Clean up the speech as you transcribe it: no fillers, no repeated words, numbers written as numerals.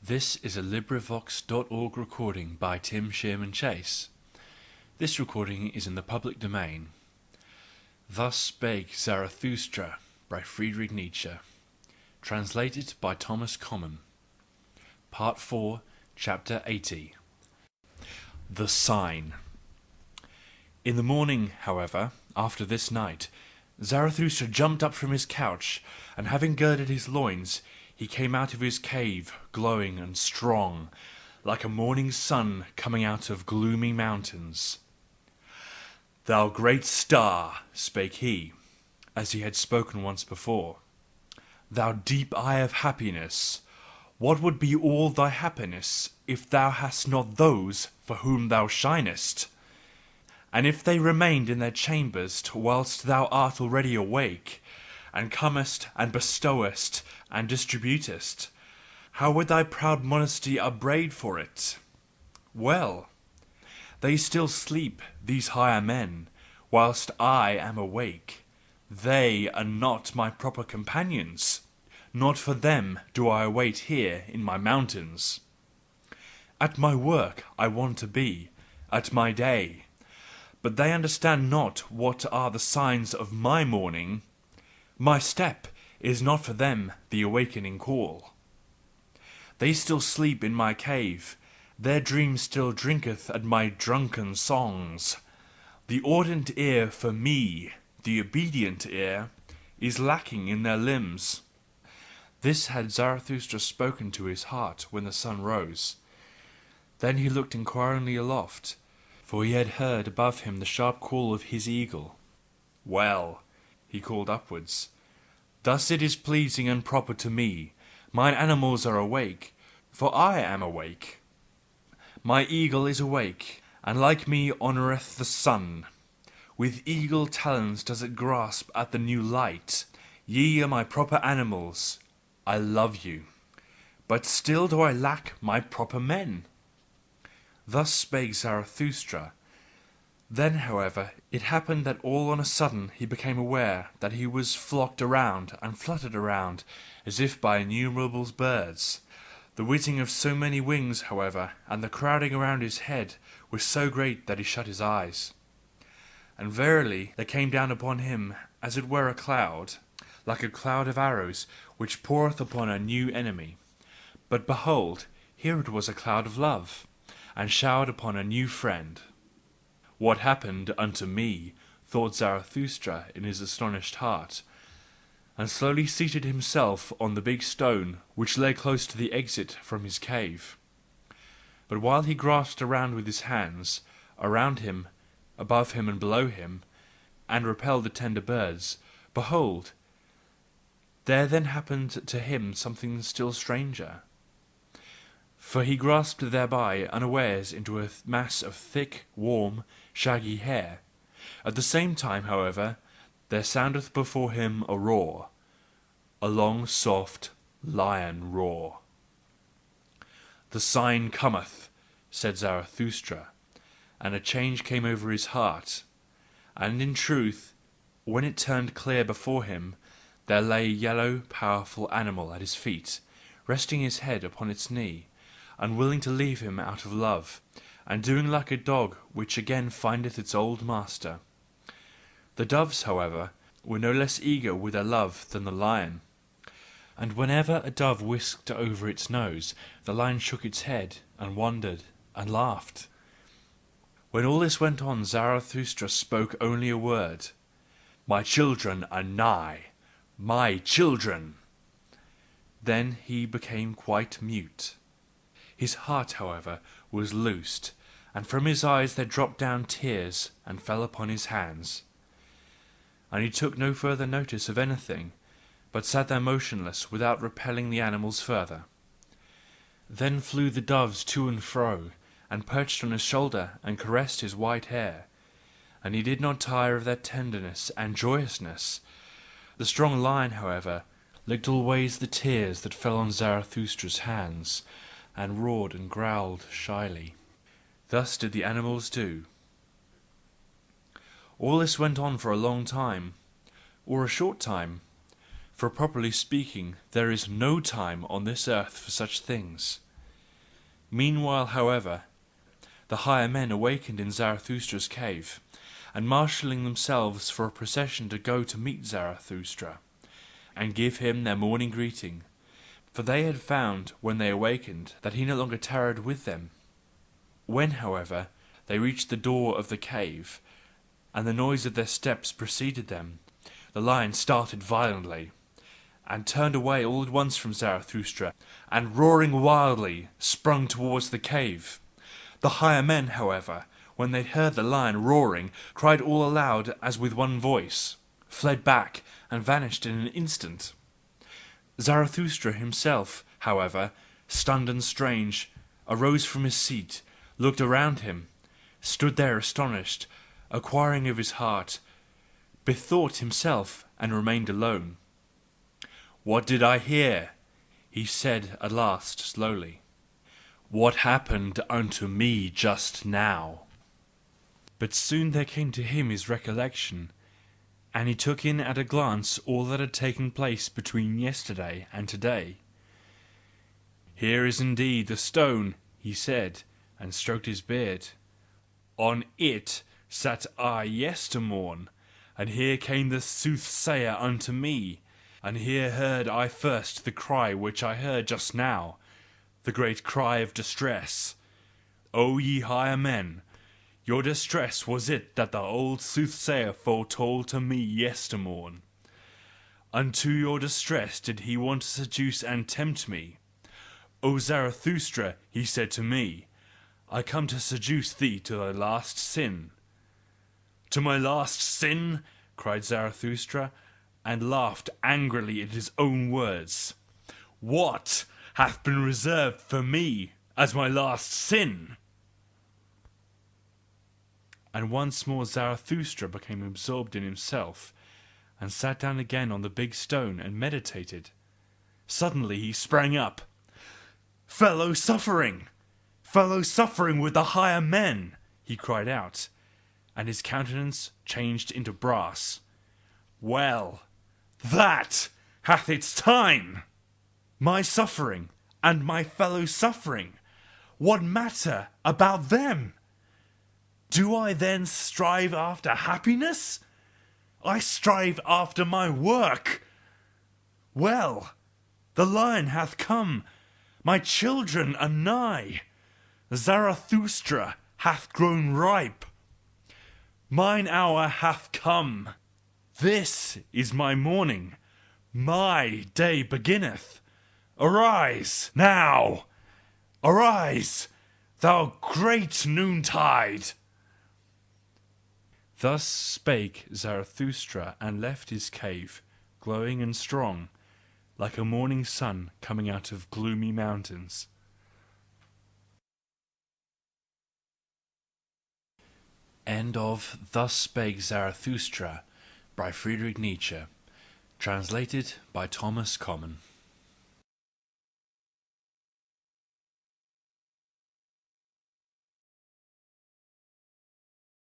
This is a LibriVox.org recording by Tim Shearman Chase. This recording is in the public domain. Thus Spake Zarathustra by Friedrich Nietzsche. Translated by Thomas Common. Part 4, Chapter 80. The Sign. In the morning, however, after this night, Zarathustra jumped up from his couch, and having girded his loins, he came out of his cave, glowing and strong, like a morning sun coming out of gloomy mountains. "Thou great star," spake he, as he had spoken once before, "thou deep eye of happiness, what would be all thy happiness if thou hadst not those for whom thou shinest? And if they remained in their chambers whilst thou art already awake, and comest and bestowest and distributest, how would thy proud modesty upbraid for it? Well, they still sleep, these higher men, whilst I am awake. They are not my proper companions. Not for them do I wait here in my mountains. At my work I want to be, at my day. But they understand not what are the signs of my morning. My step is not for them the awakening call. They still sleep in my cave, their dream still drinketh at my drunken songs. The ardent ear for me, the obedient ear, is lacking in their limbs." This had Zarathustra spoken to his heart when the sun rose. Then he looked inquiringly aloft, for he had heard above him the sharp call of his eagle. "Well," he called upwards, "thus it is pleasing and proper to me. Mine animals are awake, for I am awake. My eagle is awake, and like me honoureth the sun. With eagle talons does it grasp at the new light. Ye are my proper animals. I love you. But still do I lack my proper men." Thus spake Zarathustra. Then, however, it happened that all on a sudden he became aware that he was flocked around and fluttered around as if by innumerable birds. The whizzing of so many wings, however, and the crowding around his head was so great that he shut his eyes. And verily there came down upon him as it were a cloud, like a cloud of arrows which poureth upon a new enemy. But behold, here it was a cloud of love, and showered upon a new friend. "What happened unto me?" thought Zarathustra in his astonished heart, and slowly seated himself on the big stone which lay close to the exit from his cave. But while he grasped around with his hands, around him, above him and below him, and repelled the tender birds, behold, there then happened to him something still stranger. For he grasped thereby unawares into a mass of thick, warm, shaggy hair. At the same time, however, there soundeth before him a roar, a long, soft, lion roar. "The sign cometh," said Zarathustra, and a change came over his heart. And in truth, when it turned clear before him, there lay a yellow, powerful animal at his feet, resting his head upon its knee, unwilling to leave him out of love, and doing like a dog which again findeth its old master. The doves, however, were no less eager with their love than the lion. And whenever a dove whisked over its nose, the lion shook its head, and wondered, and laughed. When all this went on, Zarathustra spoke only a word: "My children are nigh, my children." Then he became quite mute. His heart, however, was loosed, and from his eyes there dropped down tears and fell upon his hands. And he took no further notice of anything, but sat there motionless without repelling the animals further. Then flew the doves to and fro, and perched on his shoulder and caressed his white hair, and he did not tire of their tenderness and joyousness. The strong lion, however, licked always the tears that fell on Zarathustra's hands, and roared and growled shyly. Thus did the animals do. All this went on for a long time, or a short time, for properly speaking there is no time on this earth for such things. Meanwhile, however, the higher men awakened in Zarathustra's cave, and marshalling themselves for a procession to go to meet Zarathustra, and give him their morning greeting. For they had found, when they awakened, that he no longer tarried with them. When, however, they reached the door of the cave, and the noise of their steps preceded them, the lion started violently, and turned away all at once from Zarathustra, and roaring wildly sprung towards the cave. The higher men, however, when they heard the lion roaring, cried all aloud as with one voice, fled back, and vanished in an instant. Zarathustra himself, however, stunned and strange, arose from his seat, looked around him, stood there astonished, inquiring of his heart, bethought himself, and remained alone. "What did I hear?" he said at last slowly. "What happened unto me just now?" But soon there came to him his recollection, and he took in at a glance all that had taken place between yesterday and today. "Here is indeed the stone," he said, and stroked his beard. "On it sat I yestermorn, and here came the soothsayer unto me, and here heard I first the cry which I heard just now, the great cry of distress. O ye higher men, your distress was it that the old soothsayer foretold to me yestermorn. Unto your distress did he want to seduce and tempt me. O Zarathustra, he said to me, I come to seduce thee to thy last sin. To my last sin? Cried Zarathustra, and laughed angrily at his own words. What hath been reserved for me as my last sin? And once more Zarathustra became absorbed in himself, and sat down again on the big stone and meditated. Suddenly he sprang up. Fellow suffering! Fellow suffering with the higher men! He cried out, and his countenance changed into brass. Well, that hath its time! My suffering and my fellow suffering, what matter about them? Do I then strive after happiness? I strive after my work. Well, the lion hath come, my children are nigh, Zarathustra hath grown ripe. Mine hour hath come. This is my morning, my day beginneth. Arise now, arise, thou great noontide. Thus spake Zarathustra, and left his cave, glowing and strong, like a morning sun coming out of gloomy mountains. End of Thus Spake Zarathustra by Friedrich Nietzsche, translated by Thomas Common.